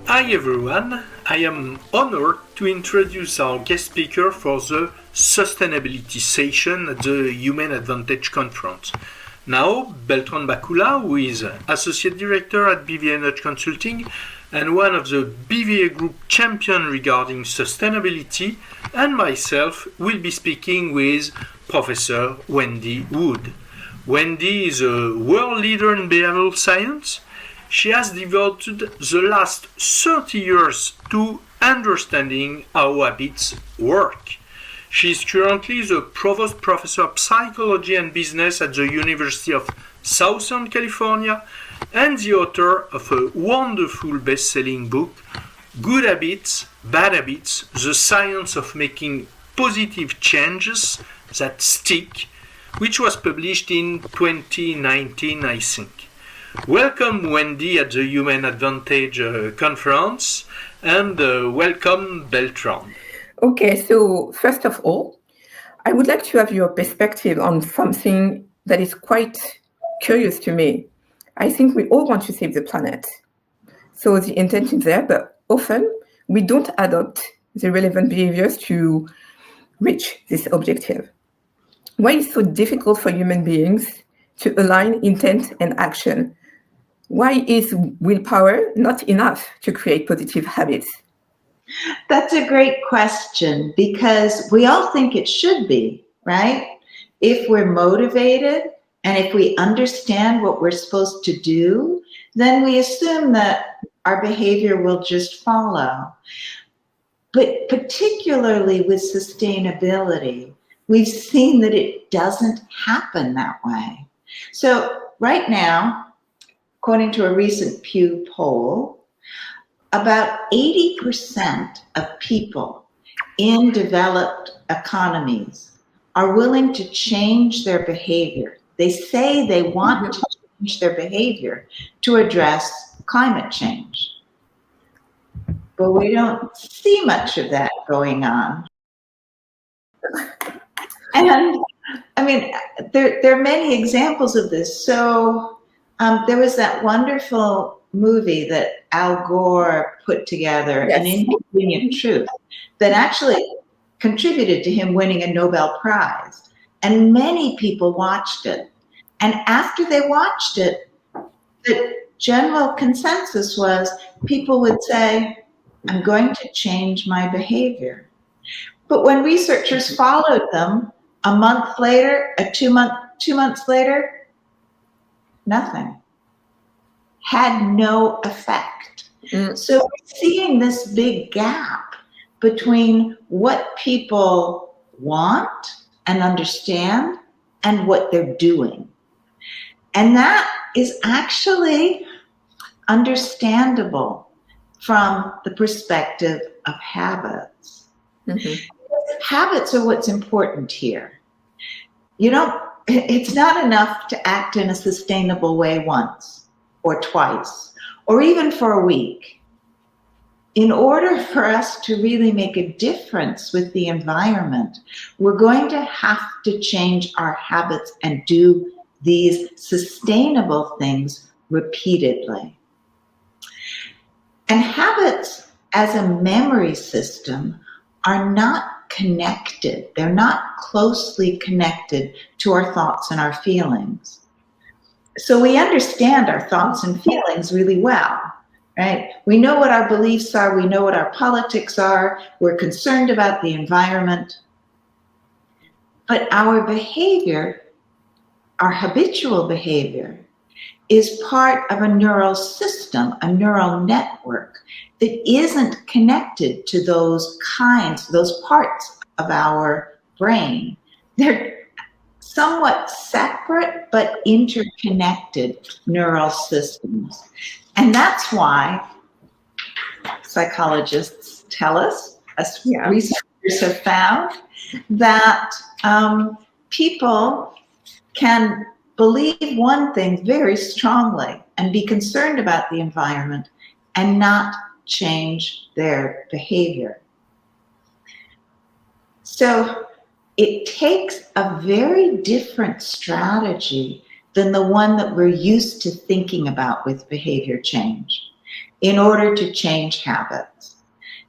Hi everyone, I am honored to introduce our guest speaker for the sustainability session at the Human Advantage Conference. Now, Beltrán Bacula, who is Associate Director at BVNH Consulting and one of the BVA Group champions regarding sustainability, and myself will be speaking with Professor Wendy Wood. Wendy is a world leader in behavioral science. She has devoted the last 30 years to understanding how habits work. She is currently the Provost Professor of Psychology and Business at the University of Southern California and the author of a wonderful best-selling book, Good Habits, Bad Habits, The Science of Making Positive Changes That Stick, which was published in 2019, I think. Welcome, Wendy, at the Human Advantage Conference, and welcome, Beltrán. Okay, so first of all, I would like to have your perspective on something that is quite curious to me. I think we all want to save the planet. So the intent is there, but often we don't adopt the relevant behaviors to reach this objective. Why is it so difficult for human beings to align intent and action? Why is willpower not enough to create positive habits? That's a great question, because we all think it should be, right? If we're motivated and if we understand what we're supposed to do, then we assume that our behavior will just follow. But particularly with sustainability, we've seen that it doesn't happen that way. So right now, according to a recent Pew poll, about 80% of people in developed economies are willing to change their behavior. They say they want to change their behavior to address climate change. But we don't see much of that going on. And I mean, there are many examples of this. So there was that wonderful movie that Al Gore put together, Yes. An Inconvenient Truth, that actually contributed to him winning a Nobel Prize. And many people watched it. And after they watched it, the general consensus was people would say, I'm going to change my behavior. But when researchers followed them a month later, 2 months later, nothing. Had no effect. So we're seeing this big gap between what people want and understand and what they're doing. And that is actually understandable from the perspective of habits. Habits are what's important here. It's not enough to act in a sustainable way once or twice, or even for a week. In order for us to really make a difference with the environment, we're going to have to change our habits and do these sustainable things repeatedly. And habits as a memory system are not connected. They're not closely connected to our thoughts and our feelings. So we understand our thoughts and feelings really well, right? We know what our beliefs are. We know what our politics are. We're concerned about the environment. But our behavior, our habitual behavior, is part of a neural system, a neural network that isn't connected to those parts of our brain. They're somewhat separate but interconnected neural systems. And that's why psychologists tell us, as researchers have found, that people can believe one thing very strongly and be concerned about the environment and not change their behavior. So it takes a very different strategy than the one that we're used to thinking about with behavior change in order to change habits.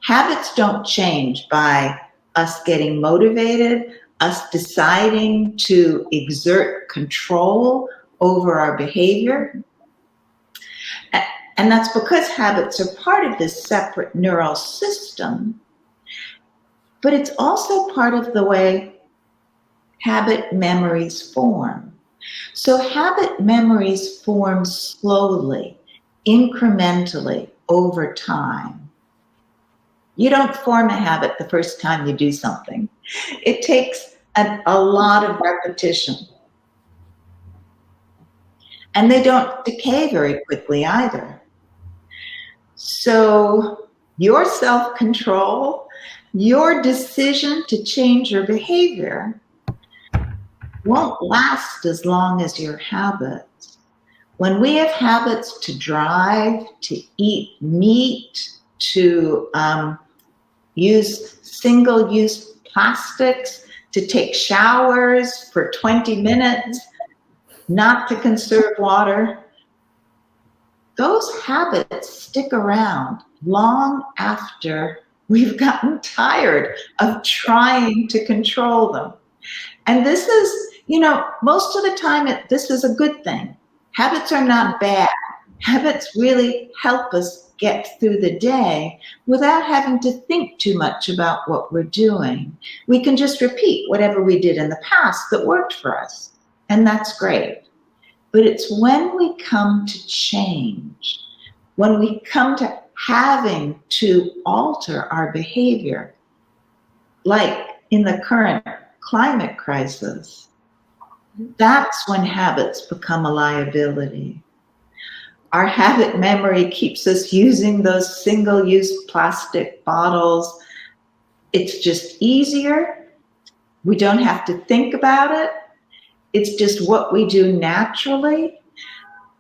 Habits don't change by us getting motivated, us deciding to exert control over our behavior. And that's because habits are part of this separate neural system, but it's also part of the way habit memories form. So habit memories form slowly, incrementally, over time. You don't form a habit the first time you do something. It takes a lot of repetition. And they don't decay very quickly either. So your self-control, your decision to change your behavior won't last as long as your habits. When we have habits to drive, to eat meat, to use single-use plastics, to take showers for 20 minutes, not to conserve water, those habits stick around long after we've gotten tired of trying to control them. And this is, most of the time, this is a good thing. Habits are not bad. Habits really help us get through the day without having to think too much about what we're doing. We can just repeat whatever we did in the past that worked for us, and that's great. But it's when we come to change, when we come to having to alter our behavior, like in the current climate crisis, that's when habits become a liability. Our habit memory keeps us using those single-use plastic bottles. It's just easier. We don't have to think about it. It's just what we do naturally.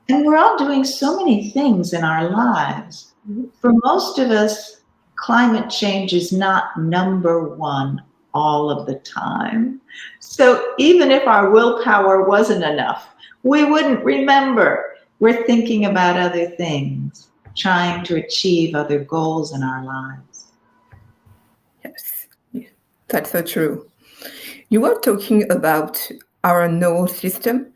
And we're all doing so many things in our lives. For most of us, climate change is not number one all of the time. So even if our willpower wasn't enough, we wouldn't remember. We're thinking about other things, trying to achieve other goals in our lives. Yes, that's so true. You were talking about our nervous system.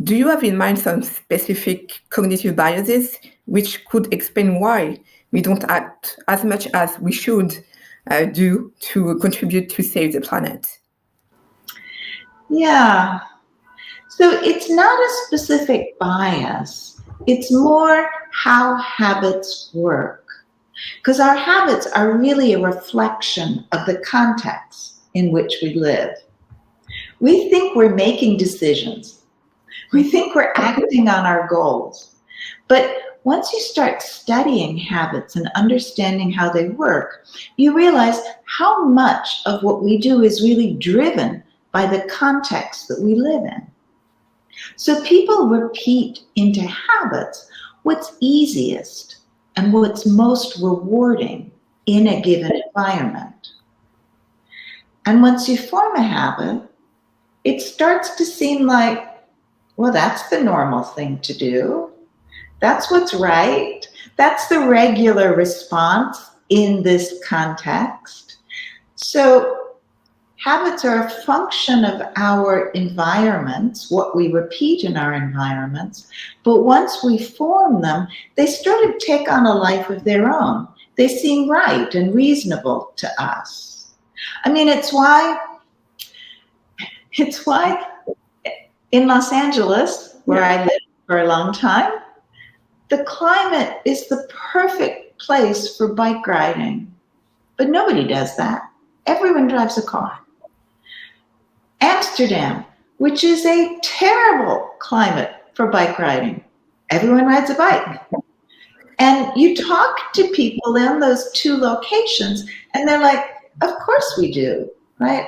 Do you have in mind some specific cognitive biases which could explain why we don't act as much as we should do to contribute to save the planet? Yeah. So it's not a specific bias. It's more how habits work. Because our habits are really a reflection of the context in which we live. We think we're making decisions. We think we're acting on our goals. But once you start studying habits and understanding how they work, you realize how much of what we do is really driven by the context that we live in. So people repeat into habits what's easiest and what's most rewarding in a given environment. And once you form a habit, it starts to seem like, well, that's the normal thing to do. That's what's right. That's the regular response in this context. So habits are a function of our environments, what we repeat in our environments. But once we form them, they sort of take on a life of their own. They seem right and reasonable to us. I mean, it's why in Los Angeles, where I lived for a long time, the climate is the perfect place for bike riding. But nobody does that. Everyone drives a car. Amsterdam, which is a terrible climate for bike riding. Everyone rides a bike. And you talk to people in those two locations, and they're like, of course we do, right?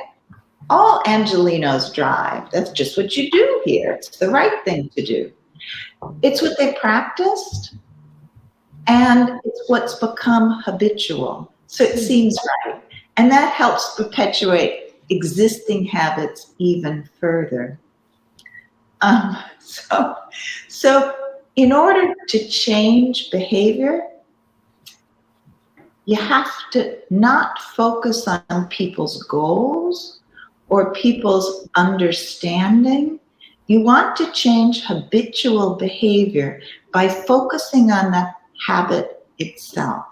All Angelenos drive. That's just what you do here. It's the right thing to do. It's what they practiced, and it's what's become habitual. So it seems right. And that helps perpetuate existing habits even further. So in order to change behavior, you have to not focus on people's goals or people's understanding. You want to change habitual behavior by focusing on the habit itself.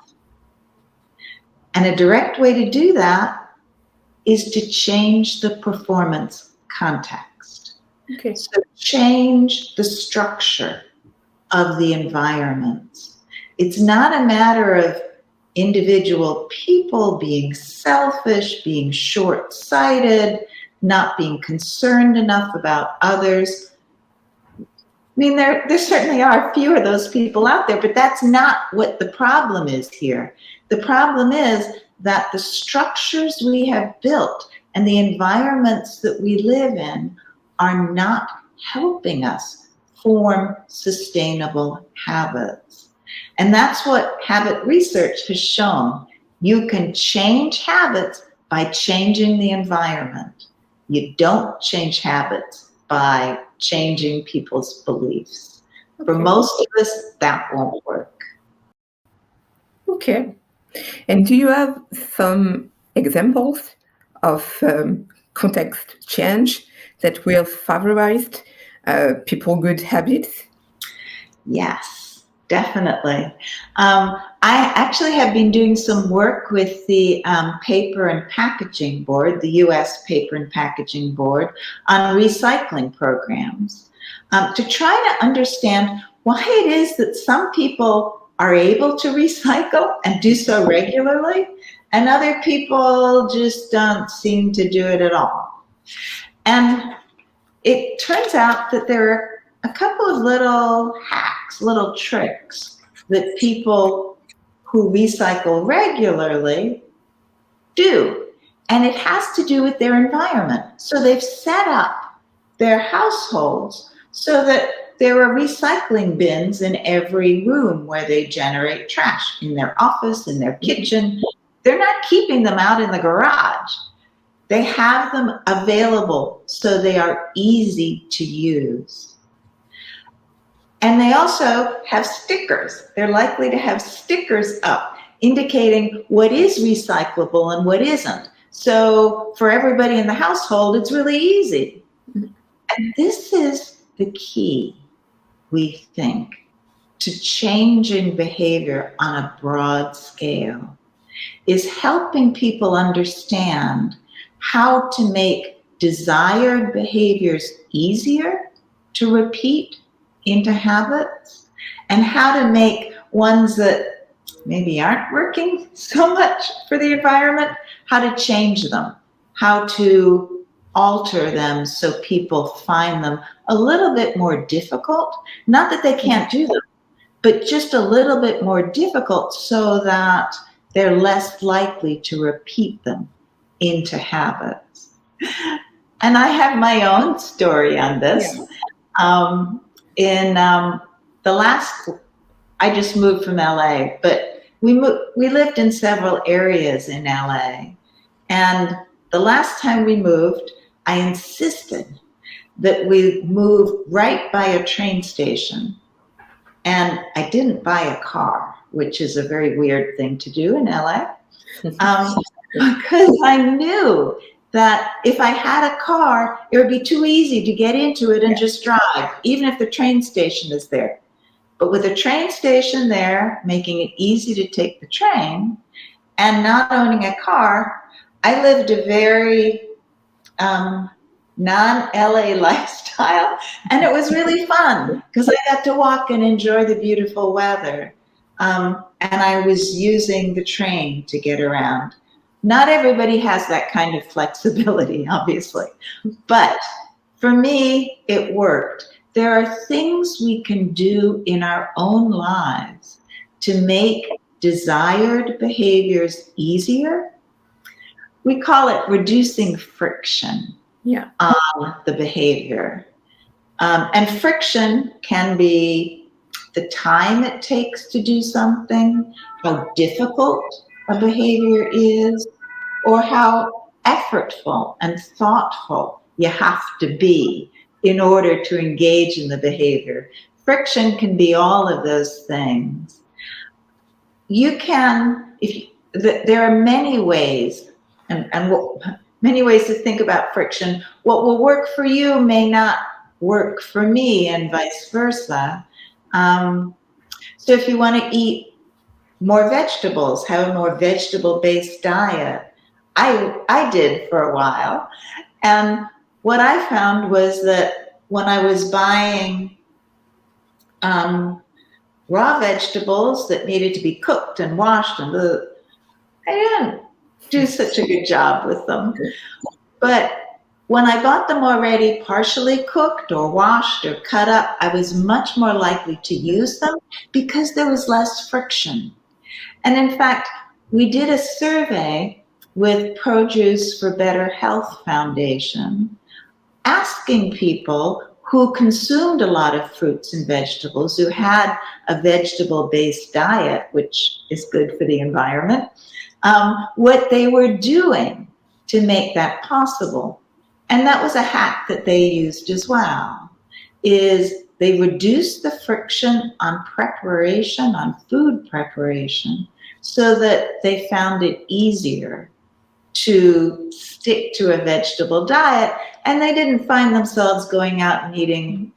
And a direct way to do that is to change the performance context. Okay. So change the structure of the environment. It's not a matter of individual people being selfish, being short-sighted, not being concerned enough about others. I mean, there certainly are a few of those people out there, but that's not what the problem is here. The problem is that the structures we have built and the environments that we live in are not helping us form sustainable habits. And that's what habit research has shown. You can change habits by changing the environment. You don't change habits by changing people's beliefs. Okay. For most of us, that won't work. Okay. And do you have some examples of context change that will favorize people good habits? Yes, definitely. I actually have been doing some work with the Paper and Packaging Board, the U.S. Paper and Packaging Board, on recycling programs to try to understand why it is that some people are able to recycle and do so regularly, and other people just don't seem to do it at all. And it turns out that there are a couple of little hacks, little tricks that people who recycle regularly do. And it has to do with their environment. So they've set up their households so that there are recycling bins in every room where they generate trash, in their office, in their kitchen. They're not keeping them out in the garage. They have them available so they are easy to use. And they also have stickers. They're likely to have stickers up indicating what is recyclable and what isn't. So for everybody in the household, it's really easy. And this is the key, we think, to changing behavior on a broad scale, is helping people understand how to make desired behaviors easier to repeat into habits, and how to make ones that maybe aren't working so much for the environment, how to change them, how to alter them so people find them a little bit more difficult. Not that they can't do them, but just a little bit more difficult so that they're less likely to repeat them into habits. And I have my own story on this. Yeah. I just moved from LA, but we lived in several areas in LA. And the last time we moved, I insisted that we move right by a train station. And I didn't buy a car, which is a very weird thing to do in LA, because I knew that if I had a car, it would be too easy to get into it and just drive, even if the train station is there. But with a train station there, making it easy to take the train, and not owning a car, I lived a very non-LA lifestyle, and it was really fun because I got to walk and enjoy the beautiful weather, and I was using the train to get around. Not everybody has that kind of flexibility, obviously, but for me, it worked. There are things we can do in our own lives to make desired behaviors easier. We call it reducing friction on the behavior. And friction can be the time it takes to do something, how difficult a behavior is, or how effortful and thoughtful you have to be in order to engage in the behavior. Friction can be all of those things. You can, there are many ways, many ways to think about friction. What will work for you may not work for me, and vice versa. So if you want to eat more vegetables, have a more vegetable-based diet. I did for a while. And what I found was that when I was buying raw vegetables that needed to be cooked and washed, and I didn't do such a good job with them. But when I bought them already partially cooked or washed or cut up, I was much more likely to use them because there was less friction. And in fact, we did a survey with Produce for Better Health Foundation, asking people who consumed a lot of fruits and vegetables, who had a vegetable-based diet, which is good for the environment, what they were doing to make that possible. And that was a hack that they used as well, is they reduced the friction on preparation, on food preparation, so that they found it easier to stick to a vegetable diet, and they didn't find themselves going out and eating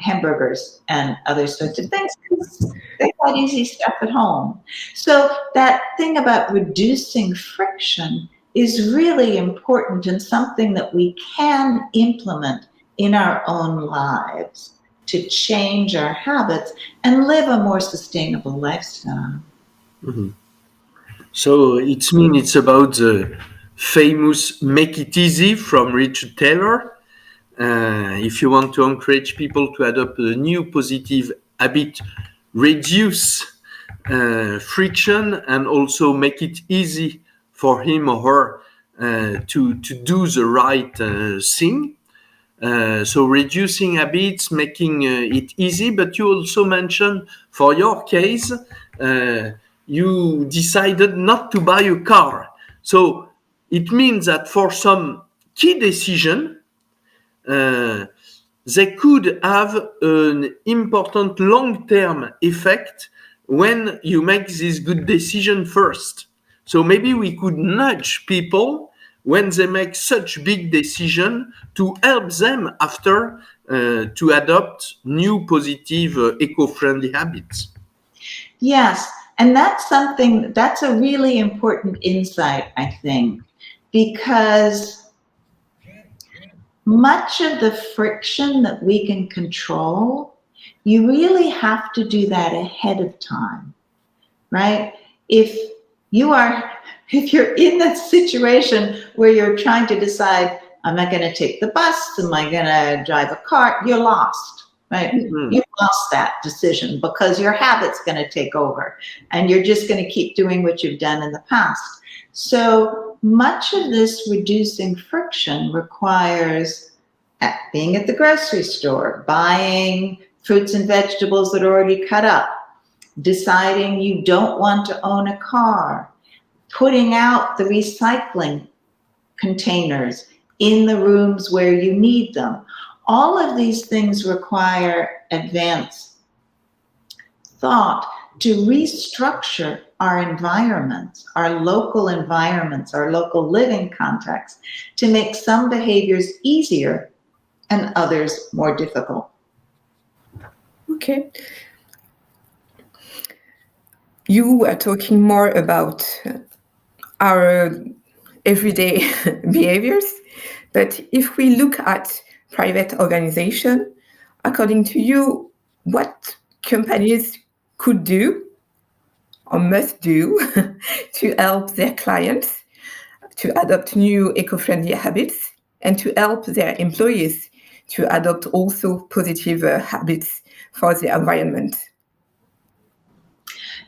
hamburgers and other sorts of things because they had easy stuff at home. So that thing about reducing friction is really important and something that we can implement in our own lives to change our habits and live a more sustainable lifestyle. Mm-hmm. So it means it's about the famous "Make It Easy" from Richard Taylor. If you want to encourage people to adopt a new positive habit, reduce friction and also make it easy for him or her to do the right thing. So reducing habits, making it easy. But you also mentioned for your case, you decided not to buy a car. So it means that for some key decision, they could have an important long-term effect when you make this good decision first. So maybe we could nudge people when they make such big decision to help them after to adopt new positive eco-friendly habits. Yes, and that's a really important insight, I think, because much of the friction that we can control, you really have to do that ahead of time, right? If you're in that situation where you're trying to decide, am I going to take the bus? Am I going to drive a car? You're lost, right? Mm-hmm. You've lost that decision because your habit's going to take over and you're just going to keep doing what you've done in the past. So much of this reducing friction requires being at the grocery store, buying fruits and vegetables that are already cut up, deciding you don't want to own a car, putting out the recycling containers in the rooms where you need them. All of these things require advanced thought to restructure our environments, our local living context, to make some behaviors easier and others more difficult. Okay. You were talking more about our everyday behaviors, but if we look at private organization, according to you, what companies could do or must do to help their clients to adopt new eco-friendly habits and to help their employees to adopt also positive habits for the environment?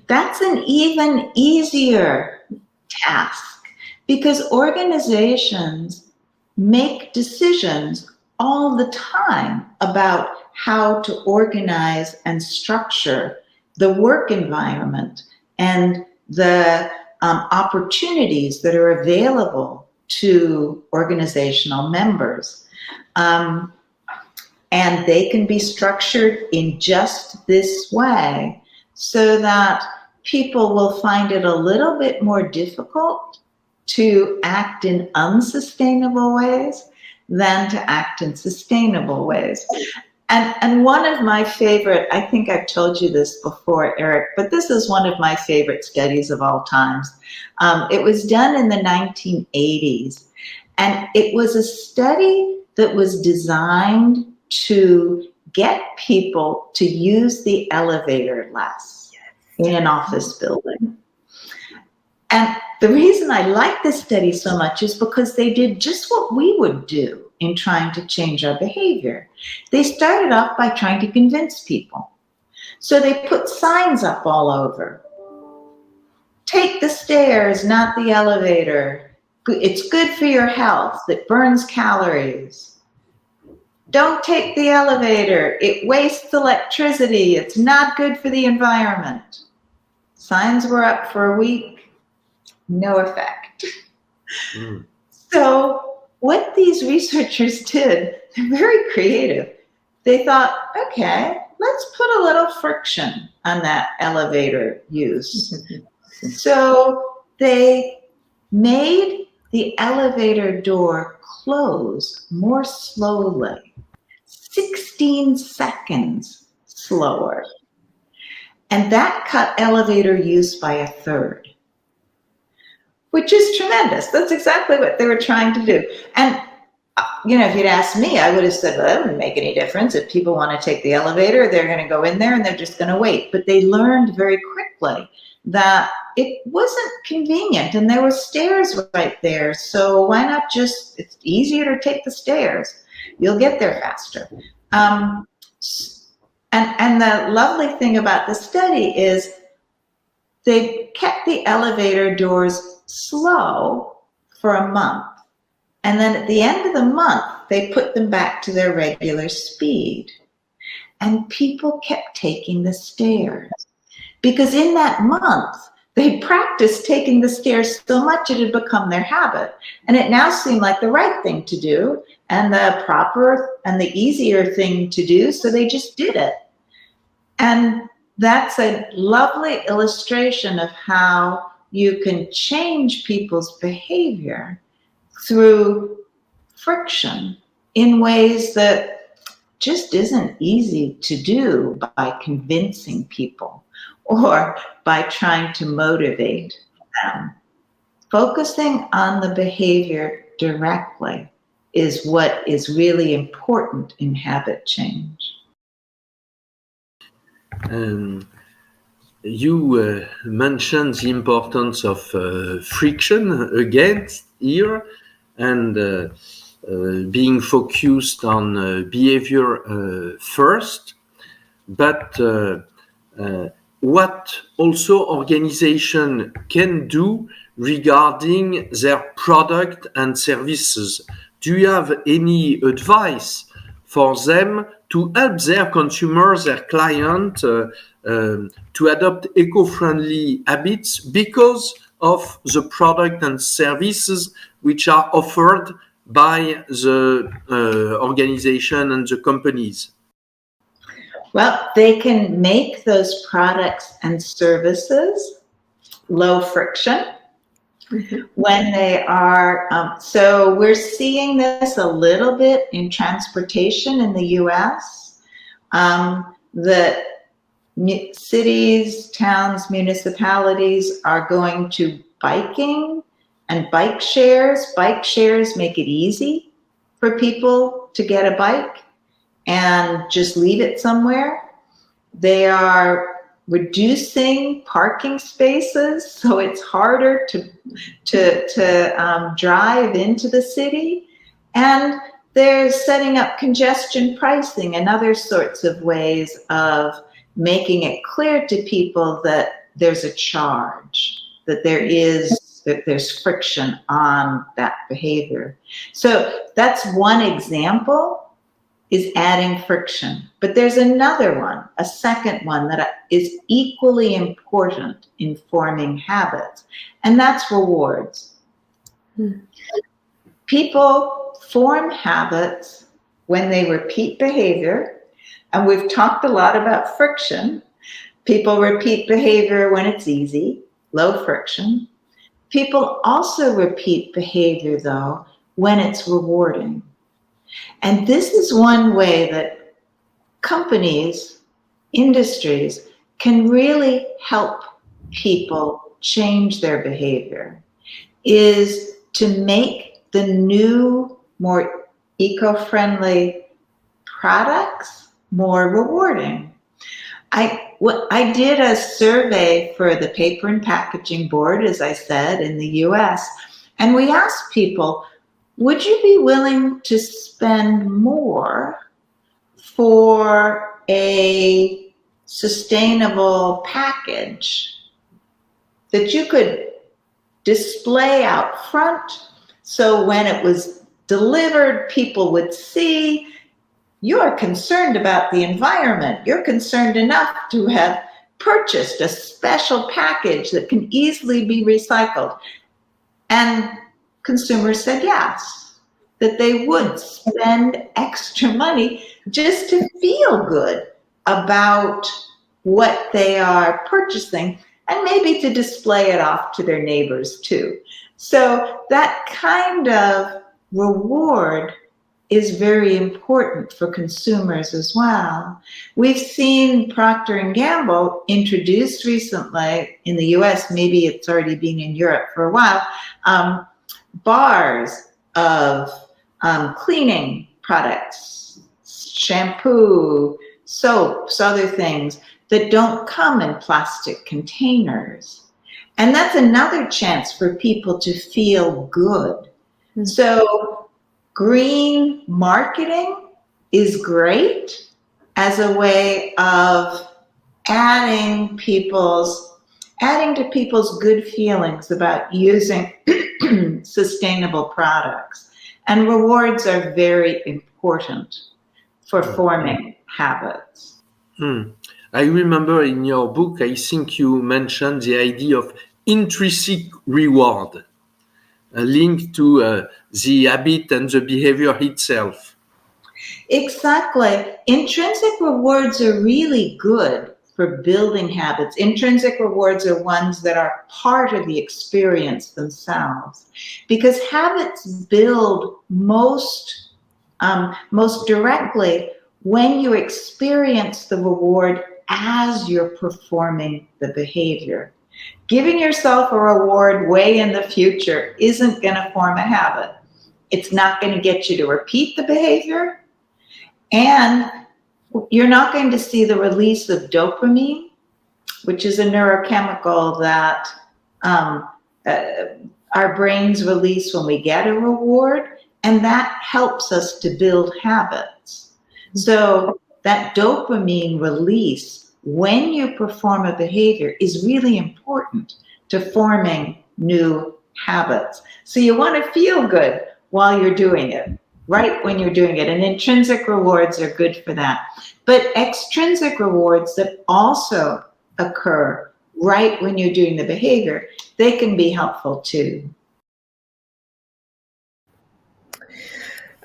That's an even easier task because organizations make decisions all the time about how to organize and structure the work environment and the opportunities that are available to organizational members. And they can be structured in just this way so that people will find it a little bit more difficult to act in unsustainable ways than to act in sustainable ways. And one of my favorite, I think I've told you this before, Eric, but this is one of my favorite studies of all times. It was done in the 1980s, and it was a study that was designed to get people to use the elevator less in an office building. And the reason I like this study so much is because they did just what we would do in trying to change our behavior. They started off by trying to convince people. So they put signs up all over. Take the stairs, not the elevator. It's good for your health. It burns calories. Don't take the elevator. It wastes electricity. It's not good for the environment. Signs were up for a week. No effect. So what these researchers did, they're very creative. They thought, okay, let's put a little friction on that elevator use. So they made the elevator door close more slowly, 16 seconds slower. And that cut elevator use by a third, which is tremendous. That's exactly what they were trying to do. And, if you'd asked me, I would have said, well, that wouldn't make any difference. If people want to take the elevator, they're going to go in there and they're just going to wait. But they learned very quickly that it wasn't convenient and there were stairs right there. So why not it's easier to take the stairs. You'll get there faster. And the lovely thing about the study is they kept the elevator doors slow for a month. And then at the end of the month, they put them back to their regular speed. And people kept taking the stairs. Because in that month, they practiced taking the stairs so much it had become their habit. And it now seemed like the right thing to do and the proper and the easier thing to do. So they just did it. And that's a lovely illustration of how you can change people's behavior through friction in ways that just isn't easy to do by convincing people or by trying to motivate them. Focusing on the behavior directly is what is really important in habit change. You mentioned the importance of friction again here, and being focused on behavior first. But what also organization can do regarding their product and services? Do you have any advice for them to help their consumers, their client, to adopt eco-friendly habits because of the product and services which are offered by the organization and the companies? Well, they can make those products and services low friction when they are, so we're seeing this a little bit in transportation in the US, that cities, towns, municipalities are going to biking and bike shares. Bike shares make it easy for people to get a bike and just leave it somewhere. They are reducing parking spaces, so it's harder to drive into the city. And they're setting up congestion pricing and other sorts of ways of making it clear to people that there's a charge, that there's friction on that behavior. So that's one example, is adding friction. But there's another one, a second one that is equally important in forming habits, and that's rewards. People form habits when they repeat behavior, and we've talked a lot about friction. People repeat behavior when it's easy, low friction. People also repeat behavior, though, when it's rewarding. And this is one way that companies, industries, can really help people change their behavior, is to make the new, more eco-friendly products more rewarding. I did a survey for the Paper and Packaging Board, as I said, in the US, and we asked people, would you be willing to spend more for a sustainable package that you could display out front so when it was delivered, people would see you're concerned about the environment. You're concerned enough to have purchased a special package that can easily be recycled. And consumers said yes, that they would spend extra money just to feel good about what they are purchasing and maybe to display it off to their neighbors too. So that kind of reward is very important for consumers as well. We've seen Procter & Gamble introduced recently in the US, maybe it's already been in Europe for a while, bars of cleaning products, shampoo, soaps, other things that don't come in plastic containers. And that's another chance for people to feel good. Mm-hmm. So green marketing is great as a way of adding to people's good feelings about using sustainable products. And rewards are very important for forming habits. I remember in your book, I think you mentioned the idea of intrinsic reward, a link to the habit and the behavior itself. Exactly. Intrinsic rewards are really good for building habits. Intrinsic rewards are ones that are part of the experience themselves, because habits build most directly when you experience the reward as you're performing the behavior. Giving yourself a reward way in the future isn't going to form a habit. It's not going to get you to repeat the behavior, and you're not going to see the release of dopamine, which is a neurochemical that our brains release when we get a reward, and that helps us to build habits. So that dopamine release when you perform a behavior is really important to forming new habits. So you want to feel good while you're doing it, right when you're doing it. And intrinsic rewards are good for that. But extrinsic rewards that also occur right when you're doing the behavior, they can be helpful too.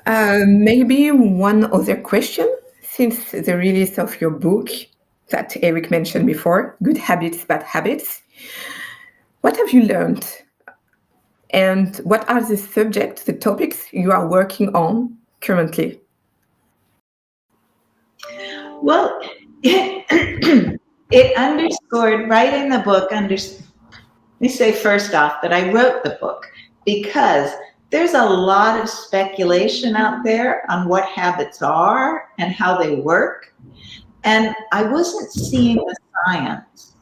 Maybe one other question, since the release of your book that Eric mentioned before, Good Habits, Bad Habits. What have you learned? And what are the subjects, the topics you are working on currently? Well, it underscored right in the book, let me say first off that I wrote the book because there's a lot of speculation out there on what habits are and how they work. And I wasn't seeing the science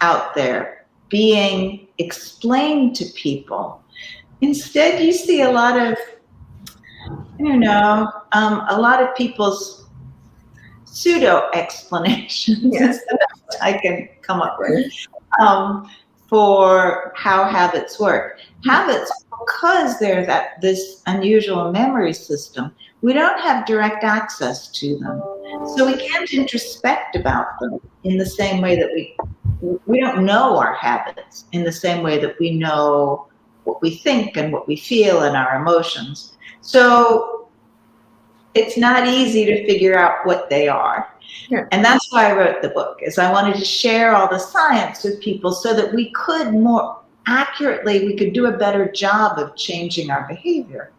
out there being explained to people. Instead, you see a lot of, a lot of people's pseudo explanations that I can come up with for how habits work. Habits, because they're this unusual memory system, we don't have direct access to them. So we can't introspect about them in the same way that we don't know our habits in the same way that we know what we think and what we feel and our emotions. So it's not easy to figure out what they are. Yeah. And that's why I wrote the book, is I wanted to share all the science with people so that we could more accurately, we could do a better job of changing our behavior.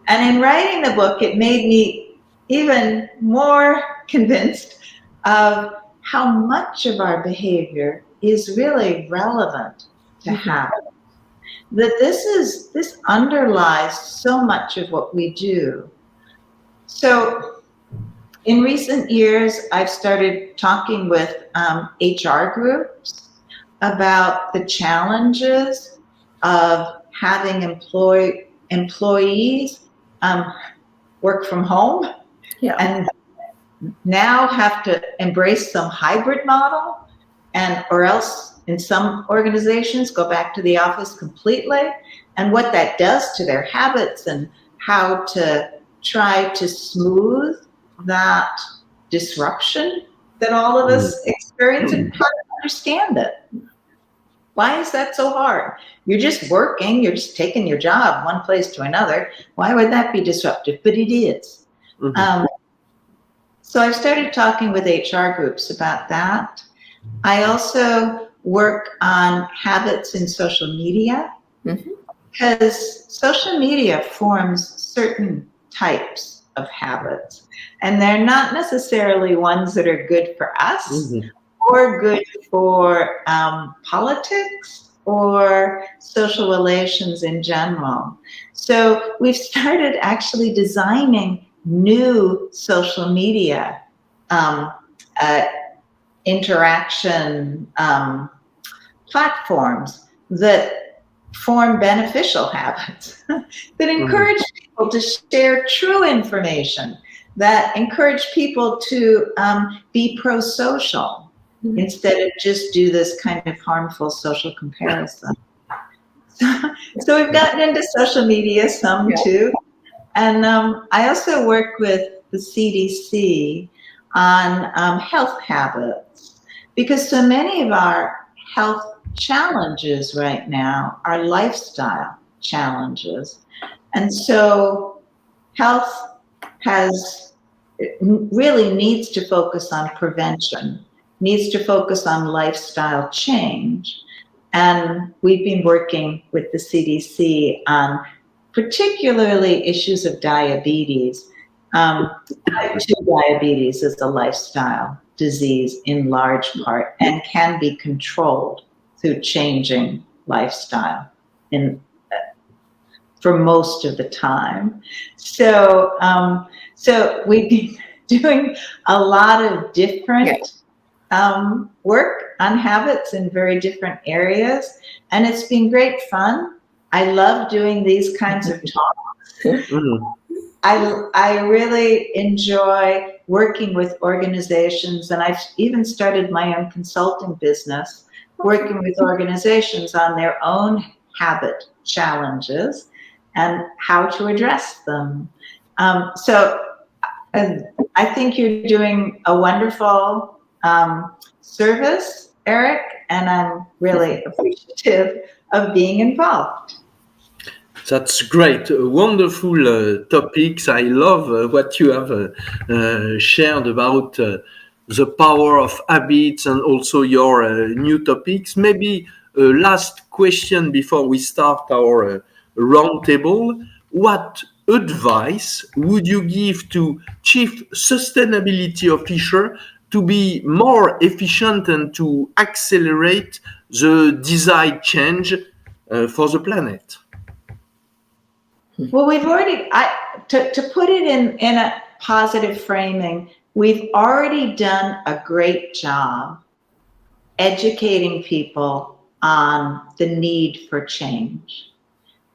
And in writing the book, it made me even more convinced of how much of our behavior is really relevant to habit. That this underlies so much of what we do. So in recent years, I've started talking with HR groups about the challenges of having employees work from home, and now have to embrace some hybrid model, or else in some organizations go back to the office completely, and what that does to their habits and how to try to smooth that disruption that all of us experience and how to understand it. Why is that so hard? You're just working, you're just taking your job one place to another. Why would that be disruptive? But it is. So I've started talking with HR groups about that. I also work on habits in social media, because social media forms certain types of habits, and they're not necessarily ones that are good for us or good for politics or social relations in general. So we've started actually designing new social media interaction platforms that form beneficial habits, that encourage people to share true information, that encourage people to be pro-social instead of just do this kind of harmful social comparison. So we've gotten into social media some too. And I also work with the CDC on health habits, because so many of our health challenges right now are lifestyle challenges. And so health really needs to focus on prevention, needs to focus on lifestyle change. And we've been working with the CDC on particularly issues of diabetes. Type 2 diabetes is a lifestyle disease in large part and can be controlled through changing lifestyle for most of the time. So we've been doing a lot of different work on habits in very different areas, and it's been great fun. I love doing these kinds of talks. I really enjoy working with organizations, and I've even started my own consulting business, working with organizations on their own habit challenges and how to address them. So I think you're doing a wonderful service, Eric, and I'm really appreciative of being involved. That's great. Wonderful topics. I love what you have shared about the power of habits and also your new topics. Maybe a last question before we start our roundtable. What advice would you give to Chief Sustainability Officer to be more efficient and to accelerate the desired change for the planet? Well, we've already, to put it in a positive framing, we've already done a great job educating people on the need for change.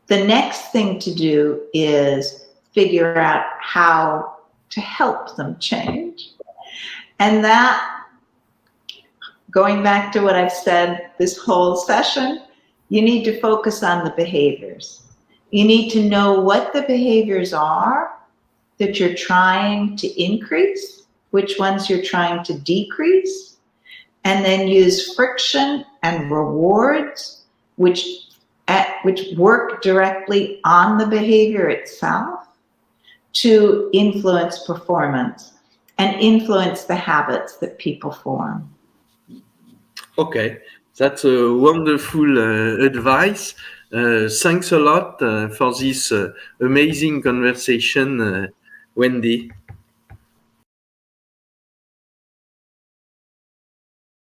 The next thing to do is figure out how to help them change. And that, going back to what I've said this whole session, you need to focus on the behaviors. You need to know what the behaviors are that you're trying to increase, which ones you're trying to decrease, and then use friction and rewards, which which work directly on the behavior itself to influence performance and influence the habits that people form. Okay, that's a wonderful advice. Thanks a lot for this amazing conversation, Wendy.